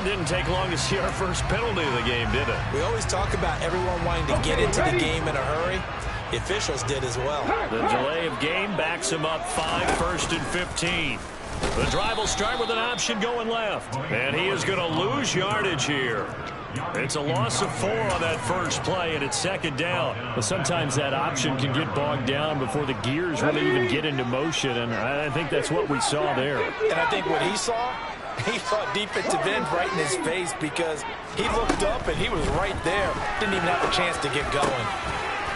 It didn't take long to see our first penalty of the game, did it? We always talk about everyone wanting to get into the game in a hurry. The officials did as well. The delay of game backs him up 5, 1st and 15. The drive will start with an option going left. And he is going to lose yardage here. It's a loss of 4 on that first play, and it's 2nd down. But sometimes that option can get bogged down before the gears really even get into motion, and I think that's what we saw there. And I think what he saw defensive end right in his face, because he looked up and he was right there. Didn't even have a chance to get going.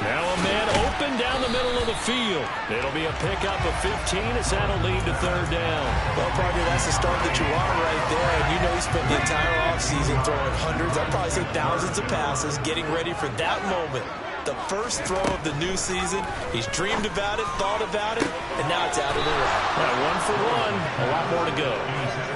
Now a man open down the middle of the field. It'll be a pickup of 15 as that'll lead to 3rd down. Well, partner, that's the start that you want right there. And you know he spent the entire offseason throwing hundreds, I'd probably say thousands of passes, getting ready for that moment. The first throw of the new season. He's dreamed about it, thought about it, and now it's out of the way. Right, 1 for 1, a lot more to go.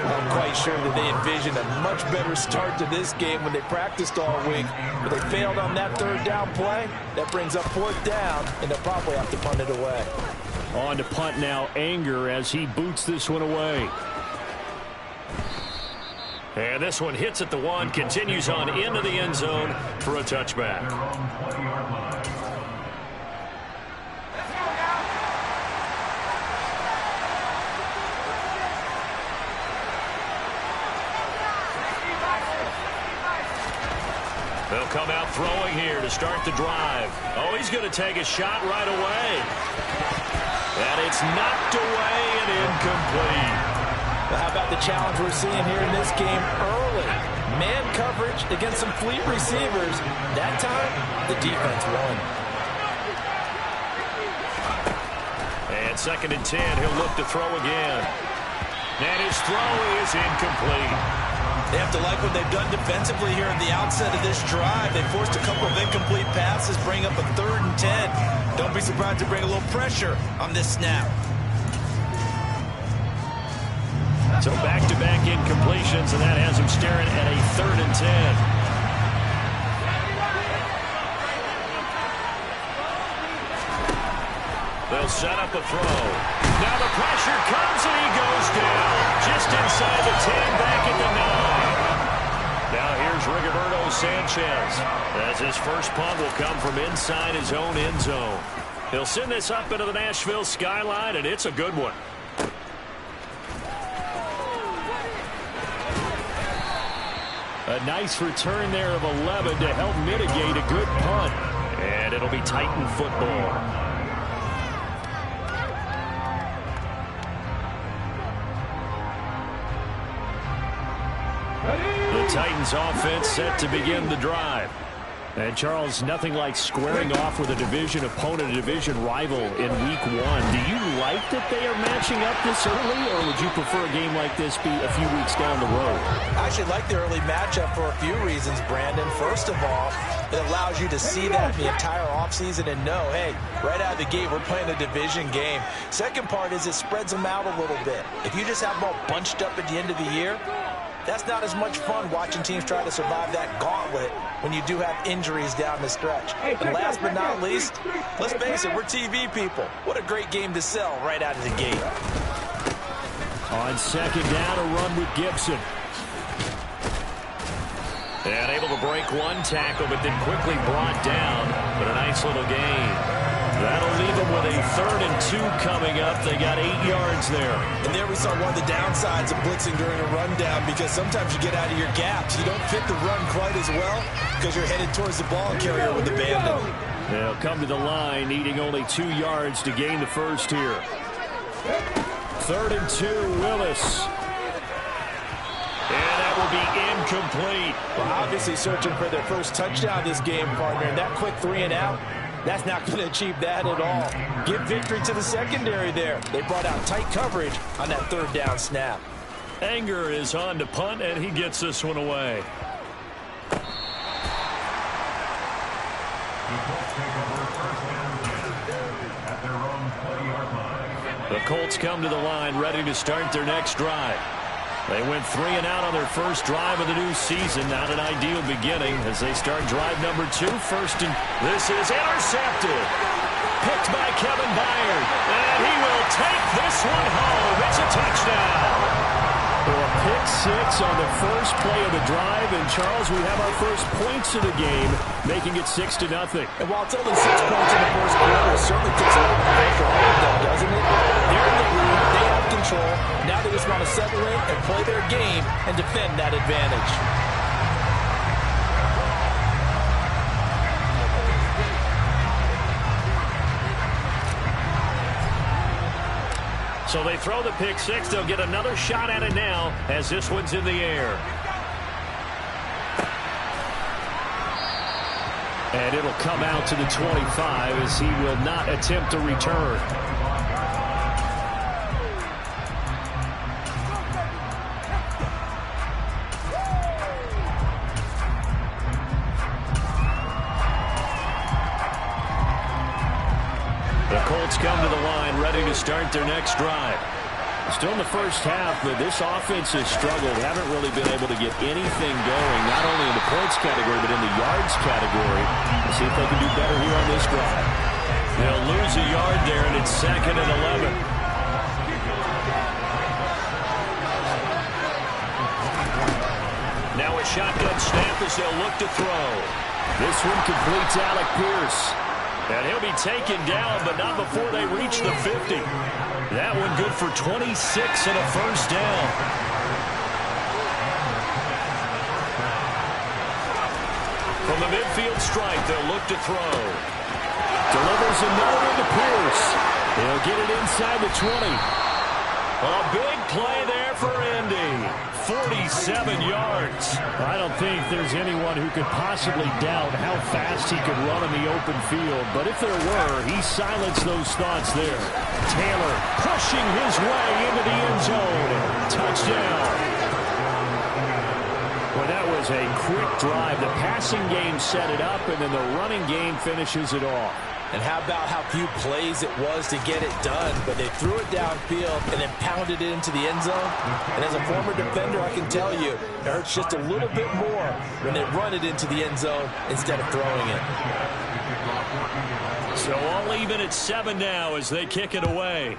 I'm quite sure that they envisioned a much better start to this game when they practiced all week. But they failed on that 3rd down play. That brings up 4th down, and they'll probably have to punt it away. On to punt now, Anger, as he boots this one away. And this one hits at the 1, continues on into the end zone for a touchback. They'll come out throwing here to start the drive. Oh, he's going to take a shot right away. And it's knocked away and incomplete. Well, how about the challenge we're seeing here in this game early? Man coverage against some fleet receivers. That time, the defense won. And 2nd and 10, he'll look to throw again. And his throw is incomplete. They have to like what they've done defensively here at the outset of this drive. They forced a couple of incomplete passes, bring up a 3rd and 10. Don't be surprised to bring a little pressure on this snap. So back-to-back incompletions, and that has him staring at a 3rd and 10. They'll set up a throw. Now the pressure comes, and he goes down. Just inside the 10, back at the 9. Now here's Rigoberto Sanchez, as his first punt will come from inside his own end zone. He'll send this up into the Nashville skyline, and it's a good one. A nice return there of 11 to help mitigate a good punt. And it'll be Titan football. The Titans offense set to begin the drive. And, Charles, nothing like squaring off with a division opponent, a division rival in Week 1. Do you like that they are matching up this early, or would you prefer a game like this be a few weeks down the road? I actually like the early matchup for a few reasons, Brandon. First of all, it allows you to see that the entire offseason and know, hey, right out of the gate, we're playing a division game. Second part is it spreads them out a little bit. If you just have them all bunched up at the end of the year, that's not as much fun watching teams try to survive that gauntlet when you do have injuries down the stretch. And last but not least, let's face it, we're TV people. What a great game to sell right out of the gate. On 2nd down, a run with Gibson. And able to break one tackle, but then quickly brought down. But a nice little gain. That'll leave them with a 3rd and 2 coming up. They got 8 yards there. And there we saw one of the downsides of blitzing during a rundown, because sometimes you get out of your gaps. You don't fit the run quite as well because you're headed towards the ball carrier with the bandit. They'll come to the line, needing only 2 yards to gain the first here. 3rd and 2, Willis. And that will be incomplete. Well, obviously searching for their first touchdown this game, partner. And that quick 3 and out, that's not going to achieve that at all. Give victory to the secondary there. They brought out tight coverage on that 3rd down snap. Anger is on to punt, and he gets this one away. The Colts come to the line, ready to start their next drive. They went 3 and out on their first drive of the new season. Not an ideal beginning as they start drive number 2. First and this is intercepted. Picked by Kevin Byard. And he will take this one home. It's a touchdown. Well, a pick six on the first play of the drive. And, Charles, we have our first points of the game, making it 6-0. And while it's only 6 points in the first quarter, it certainly takes a lot of pressure off of them, doesn't it? They're in the lead. They have control. Now they just want to settle in and play their game and defend that advantage. So they throw the pick six. They'll get another shot at it now as this one's in the air. And it'll come out to the 25 as he will not attempt to return. The Colts come to the line, ready to start their next drive. Still in the first half, but this offense has struggled. Haven't really been able to get anything going, not only in the points category, but in the yards category. We'll see if they can do better here on this drive. They'll lose a yard there, and it's 2nd and 11. Now a shotgun snap as they'll look to throw. This one completes Alec Pierce. And he'll be taken down, but not before they reach the 50. That one good for 26 and a first down. From the midfield stripe, they'll look to throw. Delivers another into Pierce. He'll get it inside the 20. A big play there for Indy. 47 yards. I don't think there's anyone who could possibly doubt how fast he could run in the open field. But if there were, he silenced those thoughts there. Taylor pushing his way into the end zone. Touchdown. Well, that was a quick drive. The passing game set it up, and then the running game finishes it off. And how about how few plays it was to get it done, but they threw it downfield and then pounded it into the end zone. And as a former defender, I can tell you, it hurts just a little bit more when they run it into the end zone instead of throwing it. So all even at 7 now as they kick it away.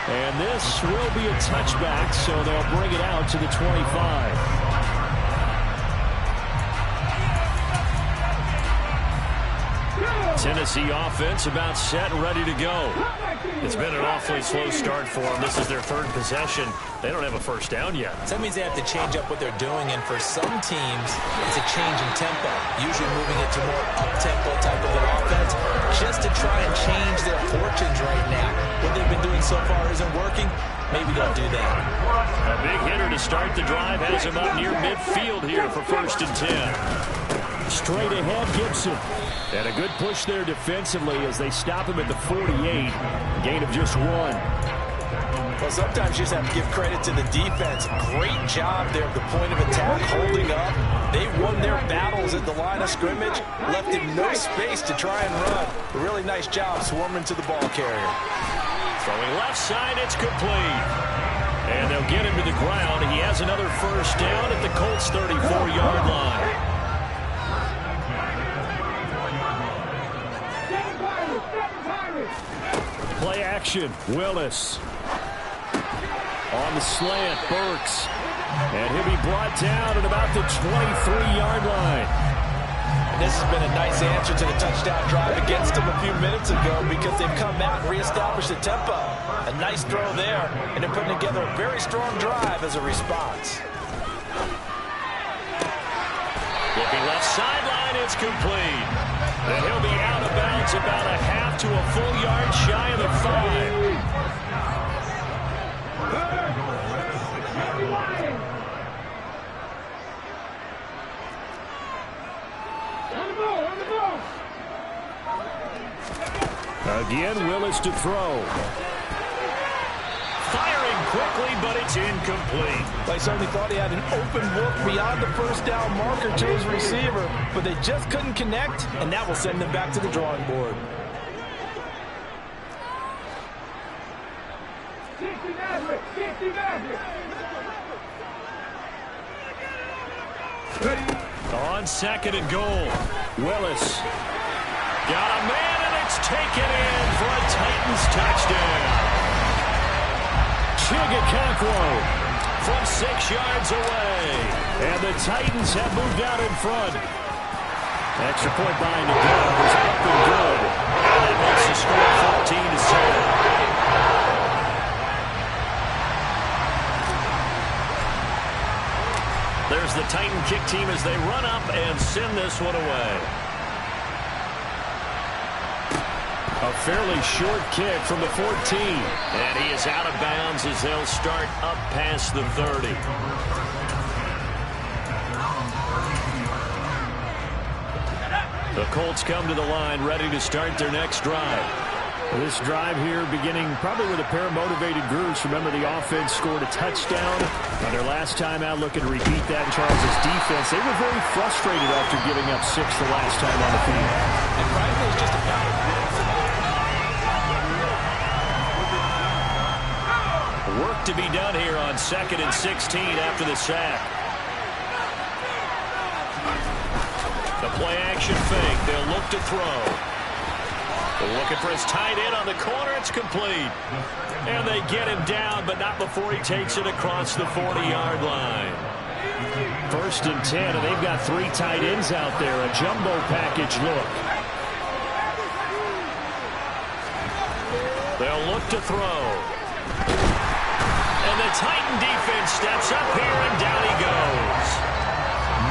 And this will be a touchback, so they'll bring it out to the 25. Tennessee offense about set and ready to go. It's been an awfully slow start for them. This is their 3rd possession. They don't have a first down yet. So that means they have to change up what they're doing, and for some teams, it's a change in tempo, usually moving it to more up-tempo type of an offense, just to try and change their fortunes right now. What they've been doing so far isn't working. Maybe they'll do that. A big hitter to start the drive has him up near midfield here for 1st and 10. Straight ahead, Gibson. And a good push there defensively as they stop him at the 48. Gain of just 1. Well, sometimes you just have to give credit to the defense. Great job there at the point of attack, holding up. They won their battles at the line of scrimmage, left him no space to try and run. A really nice job swarming to the ball carrier. Throwing left side, it's complete. And they'll get him to the ground. He has another first down at the Colts' 34-yard line. Play action, Willis. On the slant, Burks. And he'll be brought down at about the 23-yard line. And this has been a nice answer to the touchdown drive against them a few minutes ago because they've come out and reestablished the tempo. A nice throw there, and they're putting together a very strong drive as a response. Looking left sideline, it's complete. And he'll be out of bounds about a half to a full yard shy of the 5. Again, Willis to throw. Firing quickly, but it's incomplete. They certainly thought he had an open look beyond the first down marker to his receiver, but they just couldn't connect, and that will send them back to the drawing board. On 2nd and goal, Willis got a man in the It's taken in for a Titans touchdown. Chigakonkwo from 6 yards away. And the Titans have moved out in front. Extra point by Nagel is up and good. And that makes the score 14-7. There's the Titan kick team as they run up and send this one away. A fairly short kick from the 14. And he is out of bounds as they'll start up past the 30. The Colts come to the line ready to start their next drive. This drive here beginning probably with a pair of motivated groups. Remember, the offense scored a touchdown on their last time out, looking to repeat that in Charles' defense. They were very frustrated after giving up 6 the last time on the field. And rightly, it's just a power. Work to be done here on 2nd and 16 after the sack. The play-action fake. They'll look to throw. They're looking for his tight end on the corner. It's complete. And they get him down, but not before he takes it across the 40-yard line. 1st and 10, and they've got 3 tight ends out there. A jumbo package look. They'll look to throw. And the Titan defense steps up here, and down he goes.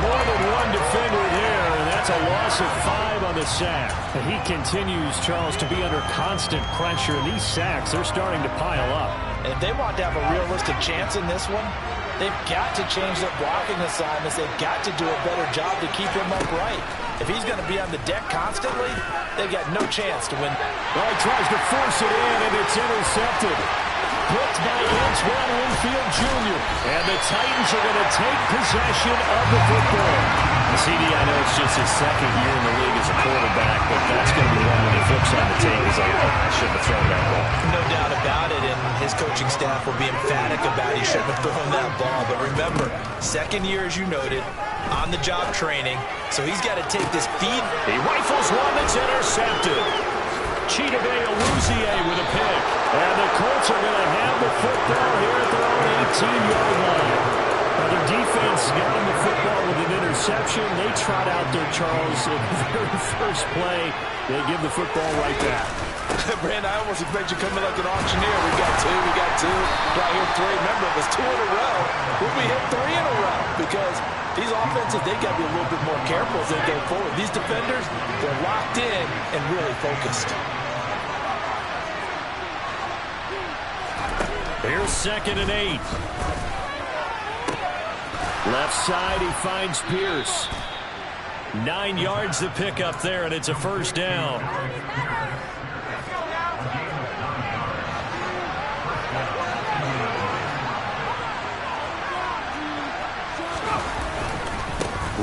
More than one defender there, and that's a loss of 5 on the sack. And he continues, Charles, to be under constant pressure. And these sacks, they're starting to pile up. And if they want to have a realistic chance in this one, they've got to change their blocking assignments. They've got to do a better job to keep him upright. If he's going to be on the deck constantly, they've got no chance to win. Well, he tries to force it in, and it's intercepted. Picked by Antoine Winfield Jr. And the Titans are going to take possession of the football. CD, I know it's just his 2nd year in the league as a quarterback, but that's going to be one when he flips on the tape. He's like, oh, I shouldn't have thrown that ball. No doubt about it, and his coaching staff will be emphatic about he shouldn't have thrown that ball. But remember, 2nd year, as you noted, on-the-job training, so he's got to take this feed. He rifles one that's intercepted. Chidobe Awuzie with a pick. And the Colts are going to have the football here at their own 18-yard line. Now, their defense got him the football with an interception. They trot out there, Charles, in the very first play. They give the football right back. Brand, I almost expect you coming like an auctioneer. We got 2, right here 3. Remember, it was 2 in a row. Will we hit 3 in a row? Because these offenses, they got to be a little bit more careful as they go forward. These defenders, they're locked in and really focused. Here's 2nd and 8. Left side, he finds Pierce. 9 yards to pick up there, and it's a 1st down.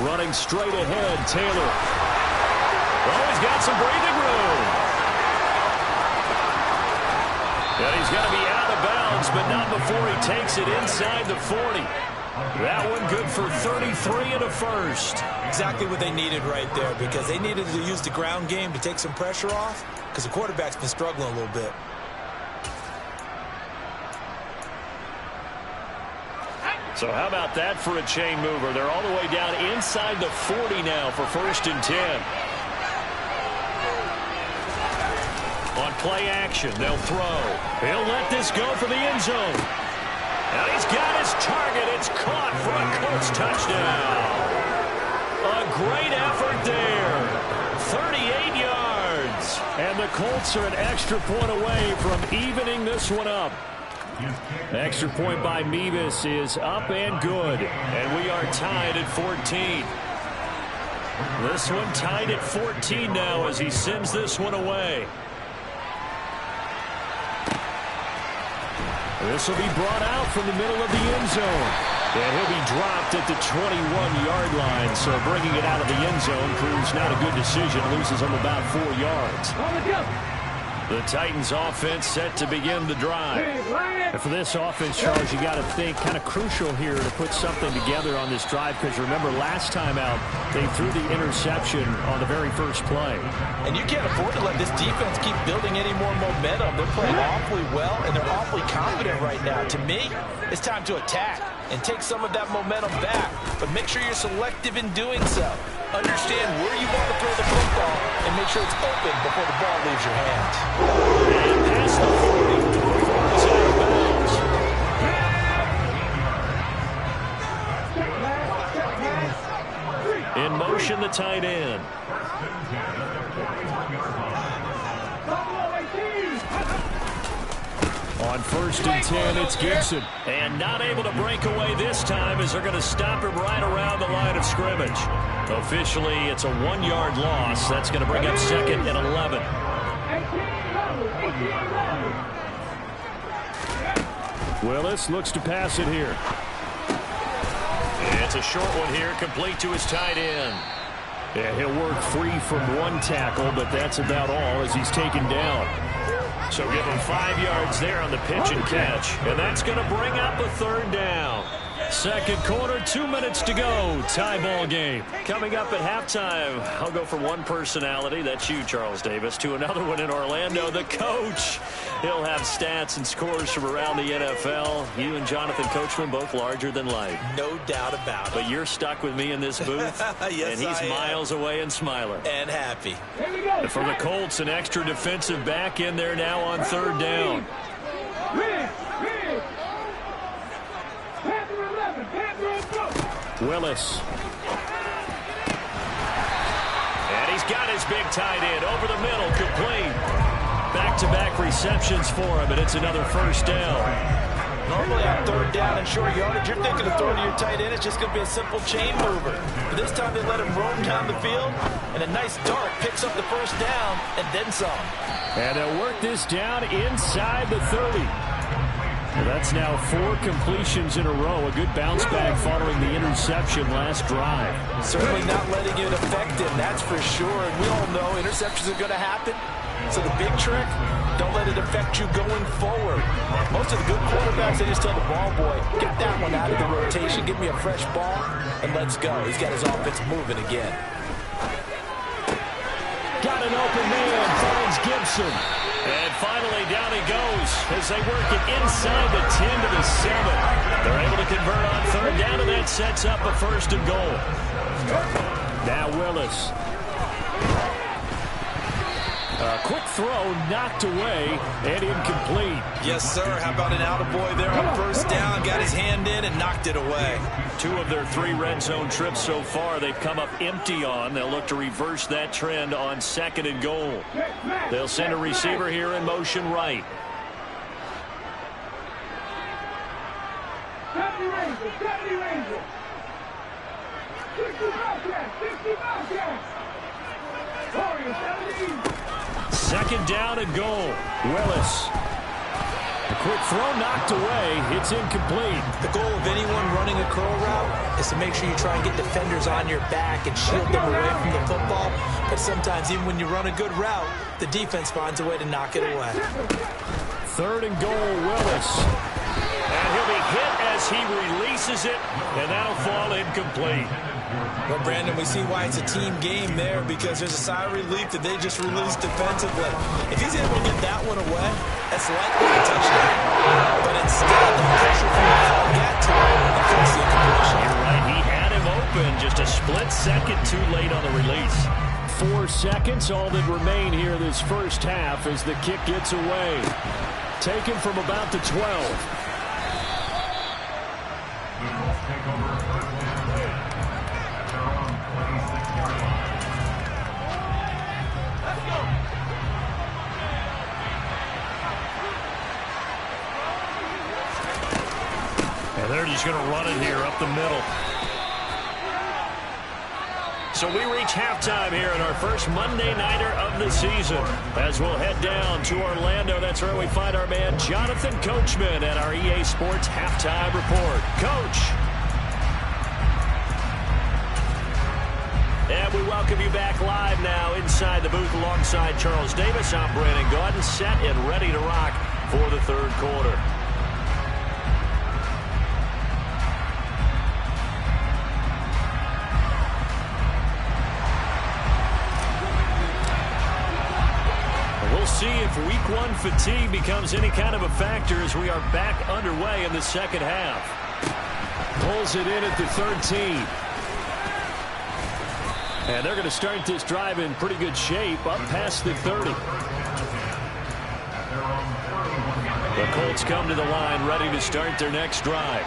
Running straight ahead, Taylor. Oh, he's got some breathing room. And he's going to be out of bounds, but not before he takes it inside the 40. That one good for 33 and a 1st. Exactly what they needed right there, because they needed to use the ground game to take some pressure off, because the quarterback's been struggling a little bit. So how about that for a chain mover? They're all the way down inside the 40 now for 1st and 10. On play action, they'll throw. He'll let this go for the end zone. And he's got his target. It's caught for a Colts touchdown. A great effort there. 38 yards. And the Colts are an extra point away from evening this one up. Extra point by Mevis is up and good. And we are tied at 14. This one tied at 14 now as he sends this one away. This will be brought out from the middle of the end zone. And he'll be dropped at the 21-yard line. So bringing it out of the end zone proves not a good decision. Loses him about 4 yards. The Titans offense set to begin the drive. And for this offense, Charles, you got to think kind of crucial here to put something together on this drive, because remember last time out they threw the interception on the very first play. And you can't afford to let this defense keep building any more momentum. They're playing awfully well, and they're awfully confident right now. To me, it's time to attack and take some of that momentum back, but make sure you're selective in doing so. Understand where you want to throw the football and make sure it's open before the ball leaves your hands. And past the 40, throws it out of bounds. In motion, the tight end. On 1st and 10, it's Gibson. And not able to break away this time as they're going to stop him right around the line of scrimmage. Officially, it's a 1-yard loss. That's going to bring up 2nd and 11. Willis looks to pass it here. It's a short one here, complete to his tight end. Yeah, he'll work free from one tackle, but that's about all as he's taken down. So give him 5 yards there on the pitch and catch. And that's going to bring up a 3rd down. Second quarter, 2 minutes to go. Tie ball game. Coming up at halftime, I'll go from one personality, that's you, Charles Davis, to another one in Orlando, the coach. He'll have stats and scores from around the NFL. You and Jonathan Coachman, both larger than life. No doubt about it. But you're stuck with me in this booth, yes, and he's miles away and smiling. And happy. For the Colts, an extra defensive back in there now on 3rd down. Willis. And he's got his big tight end over the middle, complete. Back-to-back receptions for him, and it's another 1st down. Normally on 3rd down and short yardage, you're thinking of throwing to your tight end. It's just going to be a simple chain mover. But this time they let him roam down the field, and a nice dart picks up the 1st down and then some. And they'll work this down inside the 30. Well, that's now 4 completions in a row. A good bounce back following the interception last drive. Certainly not letting it affect him, that's for sure. And we all know interceptions are going to happen. So the big trick, don't let it affect you going forward. Most of the good quarterbacks, they just tell the ball boy, get that one out of the rotation, give me a fresh ball, and let's go. He's got his offense moving again. Got an open man, finds Gibson. And finally, down he goes as they work it inside the 10 to the 7. They're able to convert on 3rd down, and that sets up a 1st and goal. Now Willis. A quick throw knocked away and incomplete. Yes, sir. How about an attaboy there on 1st down? Got his hand in and knocked it away. 2 of their 3 red zone trips so far they've come up empty on. They'll look to reverse that trend on 2nd and goal. They'll send a receiver here in motion right. Second down and goal. Willis. A quick throw knocked away. It's incomplete. The goal of anyone running a curl route is to make sure you try and get defenders on your back and shield them away from the football. But sometimes even when you run a good route, the defense finds a way to knock it away. 3rd and goal, Willis. And he'll be hit as he releases it, and that'll fall incomplete. Well, Brandon, we see why it's a team game there, because there's a sigh of relief that they just released defensively. If he's able to get that one away, that's likely a touchdown. But instead, the pressure from the ball got to him and forced the incompletion. You're right. He had him open, just a split second too late on the release. 4 seconds, all that remain here this first half as the kick gets away. Taken from about the 12. And they're just going to run it here up the middle. So we reach halftime here in our first Monday Nighter of the season. As we'll head down to Orlando, that's where we find our man Jonathan Coachman at our EA Sports Halftime Report. Coach. And we welcome you back live now inside the booth alongside Charles Davis. I'm Brandon Gaudin, set and ready to rock for the third quarter. We'll see if week one fatigue becomes any kind of a factor as we are back underway in the second half. Pulls it in at the 13. And they're going to start this drive in pretty good shape up past the 30. The Colts come to the line ready to start their next drive.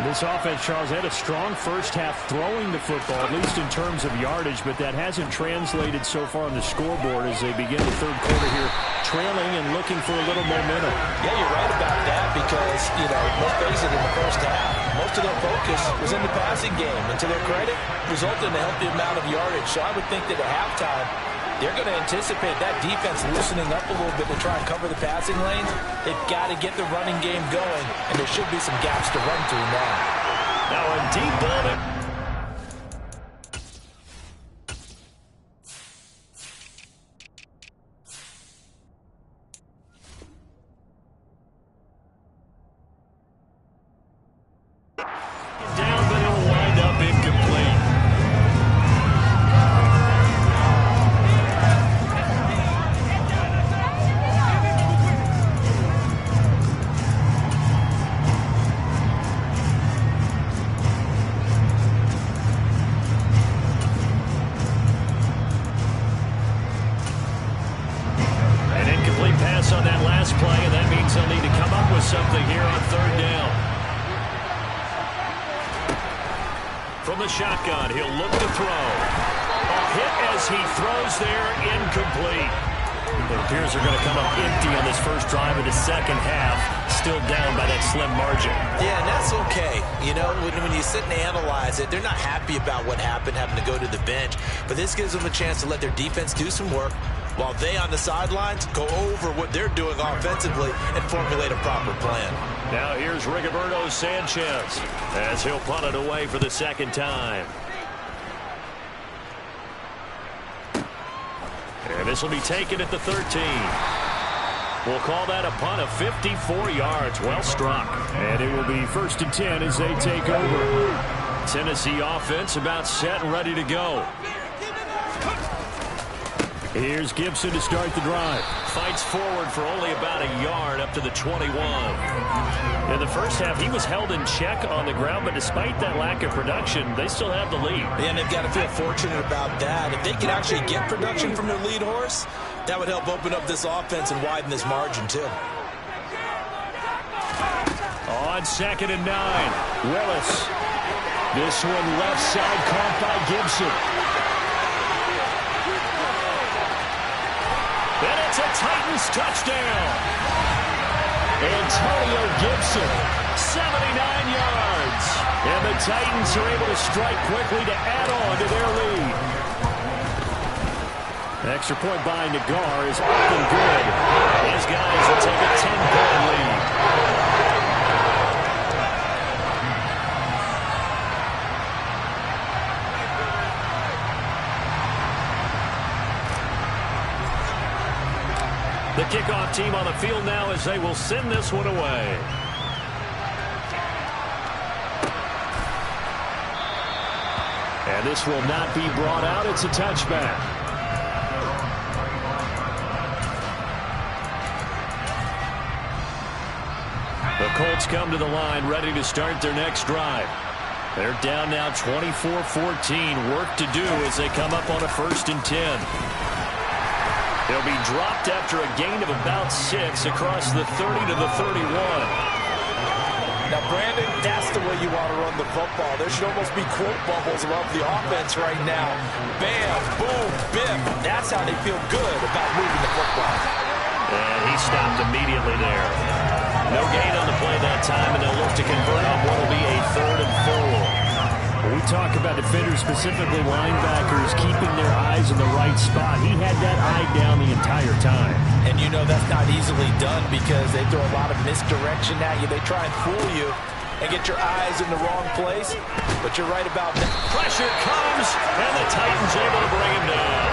This offense, Charles, had a strong first half throwing the football, at least in terms of yardage, but that hasn't translated so far on the scoreboard as they begin the third quarter here, trailing and looking for a little momentum. Yeah, you're right about that because, let's face it, in the first half, most of their focus was in the passing game. And to their credit, resulted in a healthy amount of yardage. So I would think that at halftime, they're going to anticipate that defense loosening up a little bit to try and cover the passing lanes. They've got to get the running game going, and there should be some gaps to run through now. Now a deep ball. Down, but it'll wind up incomplete. On that last play, and that means they'll need to come up with something here on third down. From the shotgun, he'll look to throw. A hit as he throws there, incomplete. It appears they're going to come up empty on this first drive of the second half, still down by that slim margin. Yeah, and that's okay. When you sit and analyze it, they're not happy about what happened, having to go to the bench, but this gives them a chance to let their defense do some work, while they on the sidelines go over what they're doing offensively and formulate a proper plan. Now here's Rigoberto Sanchez as he'll punt it away for the second time. And this will be taken at the 13. We'll call that a punt of 54 yards. Well struck. And it will be 1st and 10 as they take over. Tennessee offense about set and ready to go. Here's Gibson to start the drive. Fights forward for only about a yard up to the 21. In the first half, he was held in check on the ground, but despite that lack of production, they still have the lead. And they've got to feel fortunate about that. If they can actually get production from their lead horse, that would help open up this offense and widen this margin, too. On 2nd and 9, Willis. This one left side caught by Gibson. And it's a Titans touchdown. Antonio Gibson, 79 yards. And the Titans are able to strike quickly to add on to their lead. Extra point by Nagar is up and good. His guys will take a 10-point lead. The kickoff team on the field now as they will send this one away. And this will not be brought out. It's a touchback. The Colts come to the line ready to start their next drive. They're down now 24-14. Work to do as they come up on a 1st and 10. They'll be dropped after a gain of about 6 across the 30 to the 31. Now, Brandon, that's the way you want to run the football. There should almost be quote bubbles above the offense right now. Bam, boom, biff. That's how they feel good about moving the football. And he stopped immediately there. No gain on the play that time, and they'll look to convert on what will be a 3rd and 4. We talk about defenders, specifically linebackers, keeping their eyes in the right spot. He had that eye down the entire time. And that's not easily done because they throw a lot of misdirection at you. They try and fool you. and get your eyes in the wrong place. But you're right about that. Pressure comes, and the Titans able to bring him down.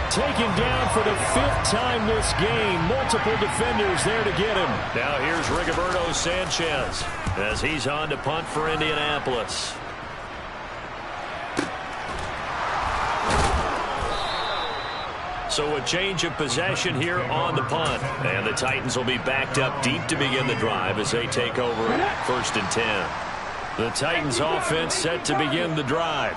Taken down for the 5th time this game. Multiple defenders there to get him. Now here's Rigoberto Sanchez as he's on to punt for Indianapolis. So a change of possession here on the punt. And the Titans will be backed up deep to begin the drive as they take over 1st and 10. The Titans offense set to begin the drive.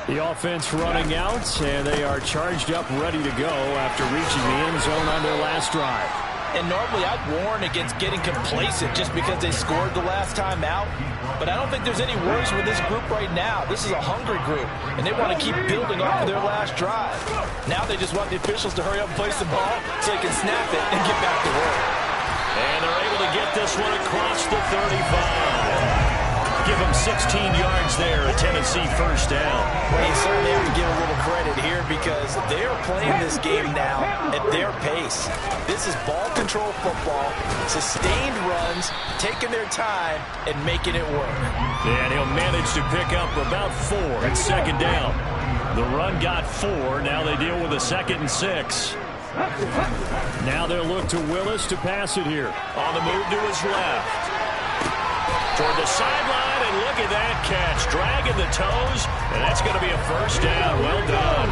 The offense running out, and they are charged up, ready to go after reaching the end zone on their last drive. And normally I'd warn against getting complacent just because they scored the last time out. But I don't think there's any worries with this group right now. This is a hungry group, and they want to keep building off of their last drive. Now they just want the officials to hurry up and place the ball so they can snap it and get back to work. And they're able to get this one across the 35. Give them 16 yards there, a Tennessee first down. Well, you certainly have to give a little credit here because they are playing this game now at their pace. This is ball control football, sustained runs, taking their time, and making it work. And he'll manage to pick up about 4 at 2nd down. The run got 4. Now they deal with a 2nd and 6. Now they'll look to Willis to pass it here. On the move to his left. Toward the sideline, and look at that catch. Dragging the toes, and that's going to be a first down. Well done.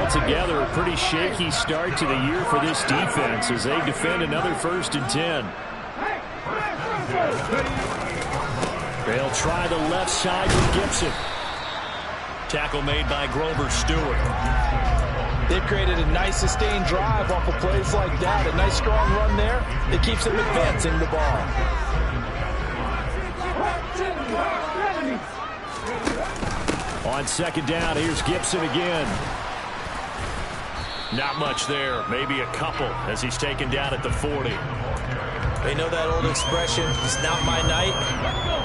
Altogether, a pretty shaky start to the year for this defense as they defend another 1st and 10. They'll try the left side with Gibson. Tackle made by Grover Stewart. They've created a nice sustained drive off of plays like that. A nice strong run there. It keeps them advancing the ball. On 2nd down, here's Gibson again. Not much there. Maybe a couple as he's taken down at the 40. They know that old expression, it's not my night.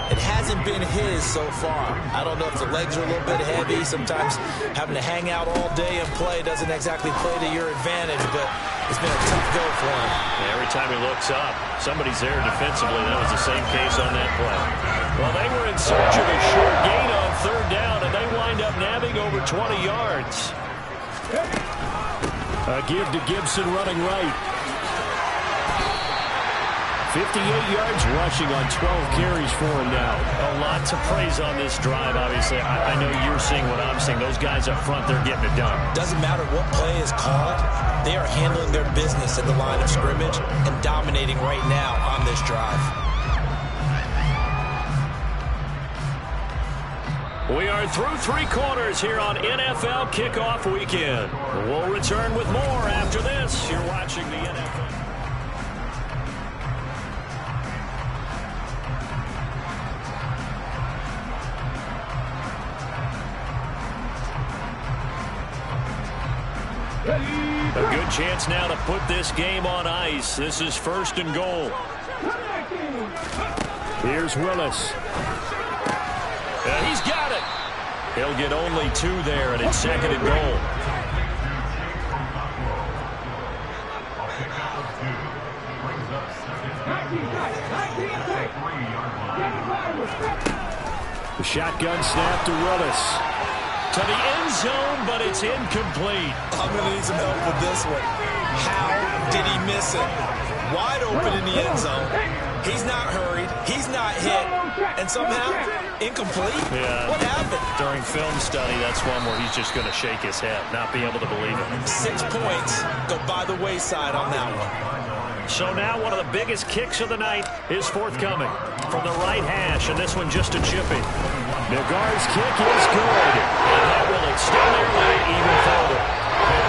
It hasn't been his so far. I don't know if the legs are a little bit heavy. Sometimes having to hang out all day and play doesn't exactly play to your advantage, but it's been a tough go for him. Yeah, every time he looks up, somebody's there defensively. That was the same case on that play. Well, they were in search of a short gain on 3rd down, and they wind up nabbing over 20 yards. A give to Gibson running right. 58 yards rushing on 12 carries for him now. A lot to praise on this drive, obviously. I know you're seeing what I'm seeing. Those guys up front, they're getting it done. Doesn't matter what play is called. They are handling their business at the line of scrimmage and dominating right now on this drive. We are through 3 quarters here on NFL Kickoff Weekend. We'll return with more after this. You're watching the NFL. A good chance now to put this game on ice. This is 1st and goal. Here's Willis. He's got it. He'll get only 2 there, and it's 2nd and goal. The shotgun snap to Willis. To the end zone, but it's incomplete. I'm going to need some help with this one. How did he miss it? Wide open in the end zone. He's not hurried. He's not hit. And somehow, incomplete? Yeah. What happened? During film study, that's one where he's just going to shake his head, not be able to believe it. 6 points go by the wayside on that one. So now one of the biggest kicks of the night is forthcoming from the right hash, and this one just a chipping. Nagar's kick is good. And that will extend their lead even further.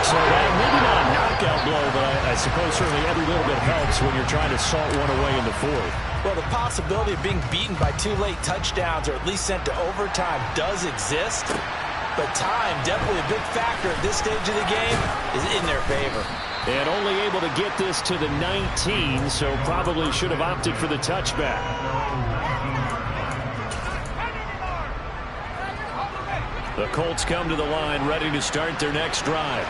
So that maybe not a knockout blow, but I suppose certainly every little bit helps when you're trying to salt one away in the 4th. Well, the possibility of being beaten by 2 late touchdowns or at least sent to overtime does exist. But time, definitely a big factor at this stage of the game, is in their favor. And only able to get this to the 19, so probably should have opted for the touchback. The Colts come to the line ready to start their next drive.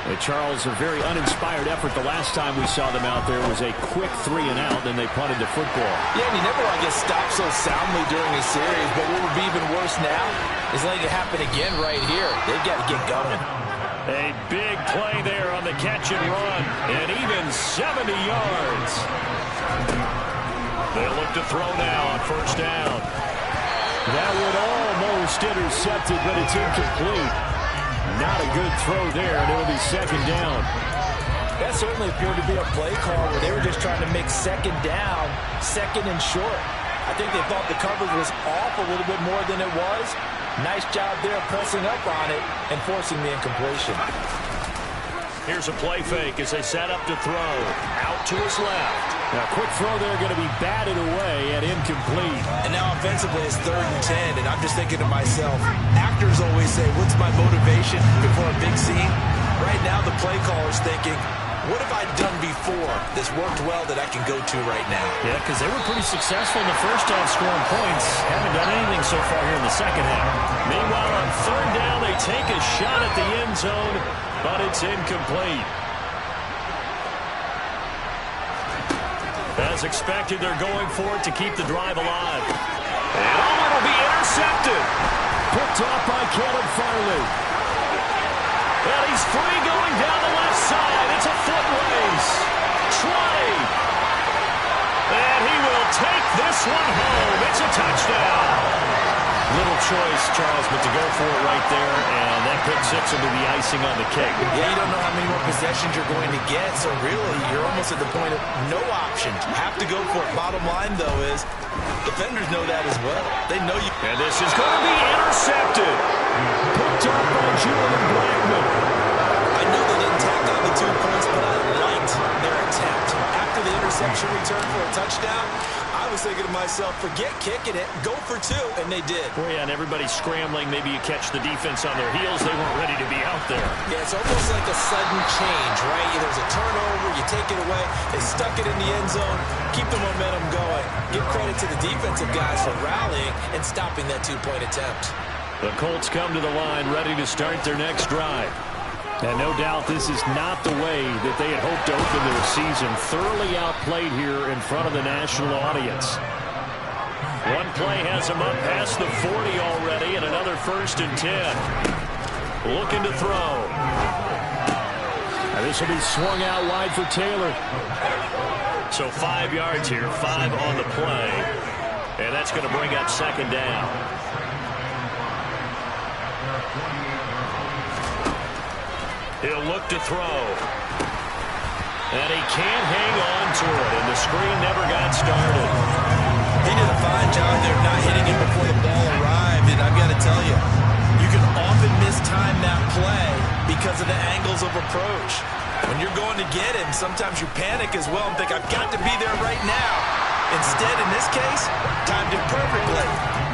And Charles, a very uninspired effort. The last time we saw them out there was a quick 3-and-out, then they punted the football. Yeah, and you never want to get stopped so soundly during a series, but what would be even worse now is letting it happen again right here. They've got to get going. A big play there on the catch and run, and even 70 yards. They look to throw now on first down. That would almost intercept it, but it's incomplete. Not a good throw there, and it'll be second down. That certainly appeared to be a play call where they were just trying to make second down, second and short. I think they thought the coverage was off a little bit more than it was. Nice job there pressing up on it and forcing the incompletion. Here's a play fake as they set up to throw. Out to his left. Now, a quick throw there going to be batted away and incomplete. And now offensively it's 3rd and 10, and I'm just thinking to myself, actors always say, what's my motivation before a big scene? Right now the play caller's thinking, what have I done before that's worked well that I can go to right now? Yeah, because they were pretty successful in the first half scoring points. Haven't done anything so far here in the second half. Meanwhile, on 3rd down, they take a shot at the end zone, but it's incomplete. As expected, they're going for it to keep the drive alive. And it'll be intercepted. Picked off by Caleb Farley. And he's free going down the left side. It's a foot race. 20. And he will take this one home. It's a touchdown. Little choice, Charles, but to go for it right there, and that pick six will be the icing on the cake. Yeah, you don't know how many more possessions you're going to get, so really you're almost at the point of no options. Have to go for it. Bottom line, though, is defenders know that as well. They know you. And this is going to be intercepted. Picked up by Julian Blackman. I know they didn't tack on the 2 points, but I liked their attempt. After the interception return for a touchdown, I was thinking to myself, forget kicking it, go for 2, and they did. Well, yeah, and everybody's scrambling. Maybe you catch the defense on their heels. They weren't ready to be out there. Yeah, it's almost like a sudden change, right? There's a turnover, you take it away, they stuck it in the end zone, keep the momentum going. Give credit to the defensive guys for rallying and stopping that 2-point attempt. The Colts come to the line ready to start their next drive. And no doubt this is not the way that they had hoped to open their season. Thoroughly outplayed here in front of the national audience. One play has them up past the 40 already, and another 1st and 10. Looking to throw. And this will be swung out wide for Taylor. So 5 yards here, 5 on the play. And that's going to bring up second down. He'll look to throw. And he can't hang on to it, and the screen never got started. He did a fine job there not hitting it before the ball arrived, and I've got to tell you, you can often mistime that play because of the angles of approach. When you're going to get him, sometimes you panic as well and think, I've got to be there right now. Instead, in this case, timed it perfectly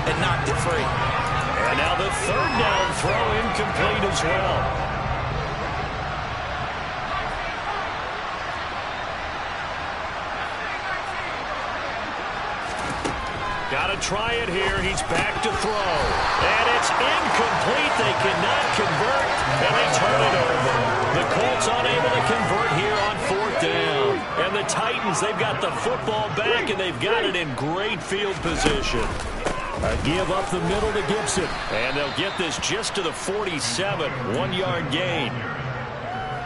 and knocked it free. And now the 3rd down throw incomplete as well. Got to try it here. He's back to throw. And it's incomplete. They cannot convert, and they turn it over. The Colts unable to convert here on 4th down. And the Titans, they've got the football back, and they've got it in great field position. A give up the middle to Gibson. And they'll get this just to the 47. 1-yard gain.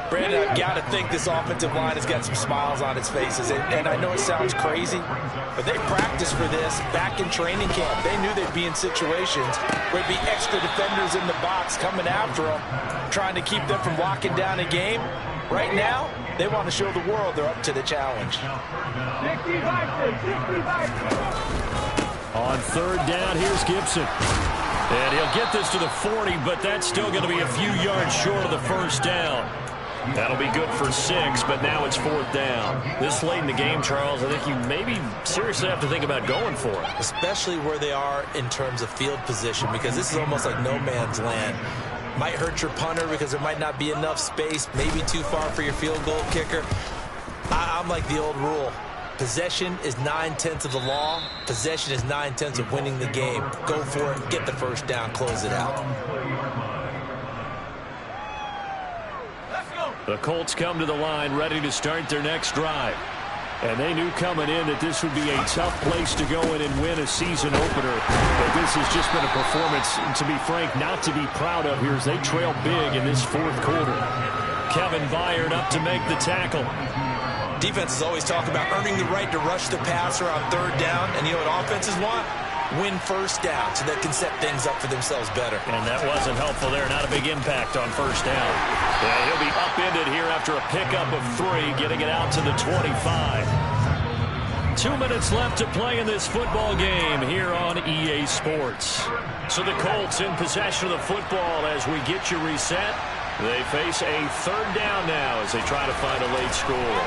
Brandon, I've got to think this offensive line has got some smiles on its faces. And I know it sounds crazy, but they practiced for this back in training camp. They knew they'd be in situations where there'd be extra defenders in the box coming after them, trying to keep them from locking down a game. Right now, they want to show the world they're up to the challenge. On 3rd down, here's Gibson. And he'll get this to the 40, but that's still going to be a few yards short of the 1st down. That'll be good for 6, but now it's 4th down. This late in the game, Charles, I think you maybe seriously have to think about going for it. Especially where they are in terms of field position, because this is almost like no man's land. Might hurt your punter because there might not be enough space, maybe too far for your field goal kicker. I'm like the old rule. Possession is 9/10 of the law. Possession is 9/10 of winning the game. Go for it, get the 1st down, close it out. Let's go. The Colts come to the line ready to start their next drive. And they knew coming in that this would be a tough place to go in and win a season opener. But this has just been a performance, to be frank, not to be proud of here as they trail big in this fourth quarter. Kevin Byard up to make the tackle. Defenses always talk about earning the right to rush the passer on third down. And you know what offenses want? Win first down so they can set things up for themselves better. And that wasn't helpful there. Not a big impact on first down. Yeah, he'll be upended here after a pickup of 3, getting it out to the 25. 2 minutes left to play in this football game here on EA Sports. So the Colts in possession of the football as we get you reset. They face a third down now as they try to find a late score.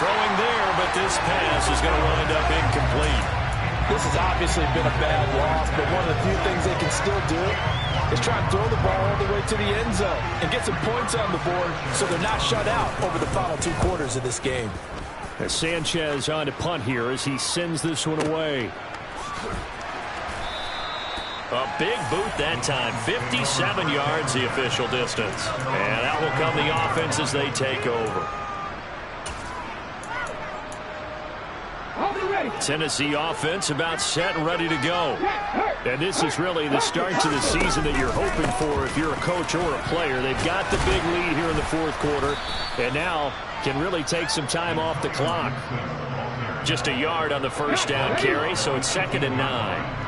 Throwing there, but this pass is going to wind up incomplete. This has obviously been a bad loss, but one of the few things they can still do is try and throw the ball all the way to the end zone and get some points on the board so they're not shut out over the final 2 quarters of this game. As Sanchez on to punt here as he sends this one away. A big boot that time. 57 yards the official distance. And out will come the offense as they take over. Tennessee offense about set and ready to go. And this is really the start to the season that you're hoping for if you're a coach or a player. They've got the big lead here in the fourth quarter and now can really take some time off the clock. Just a yard on the first down carry, so it's 2nd and 9.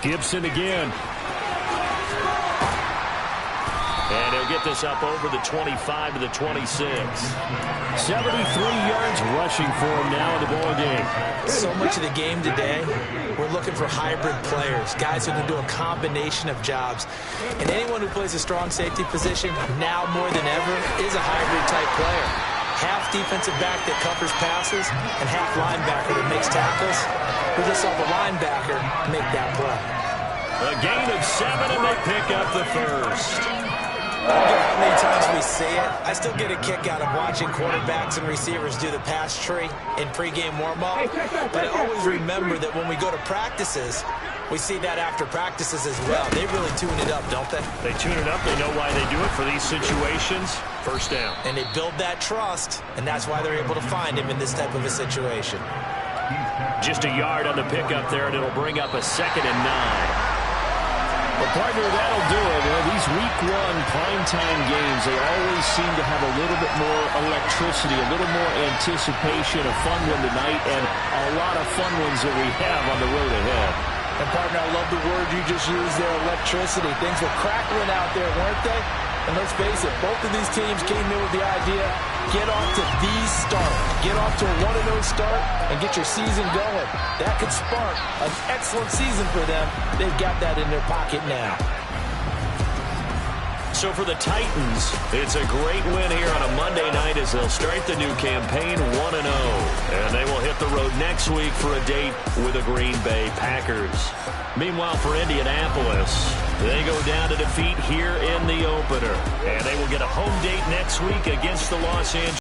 Gibson again. And he'll get this up over the 25 to the 26. 73 yards rushing for him now in the ball game. So much of the game today, we're looking for hybrid players, guys who can do a combination of jobs. And anyone who plays a strong safety position, now more than ever, is a hybrid-type player. Half defensive back that covers passes and half linebacker that makes tackles. We just saw the linebacker make that play. A gain of 7, and they pick up the first. I don't care how many times we say it, I still get a kick out of watching quarterbacks and receivers do the pass tree in pregame warm-up. But I always remember that when we go to practices, we see that after practices as well. They really tune it up, don't they? They tune it up. They know why they do it for these situations. First down. And they build that trust, and that's why they're able to find him in this type of a situation. Just a yard on the pickup there, and it'll bring up a 2nd and 9. Well, partner, that'll do it. These Week 1 primetime games, they always seem to have a little bit more electricity, a little more anticipation, a fun one tonight, and a lot of fun ones that we have on the road ahead. And, partner, I love the word you just used there, electricity. Things were crackling out there, weren't they? And let's face it, both of these teams came in with the idea, get off to the start. Get off to a 1-0 start and get your season going. That could spark an excellent season for them. They've got that in their pocket now. So for the Titans, it's a great win here on a Monday night as they'll start the new campaign 1-0. And they will hit the road next week for a date with the Green Bay Packers. Meanwhile, for Indianapolis, they go down to defeat here in the opener. And they will get a home date next week against the Los Angeles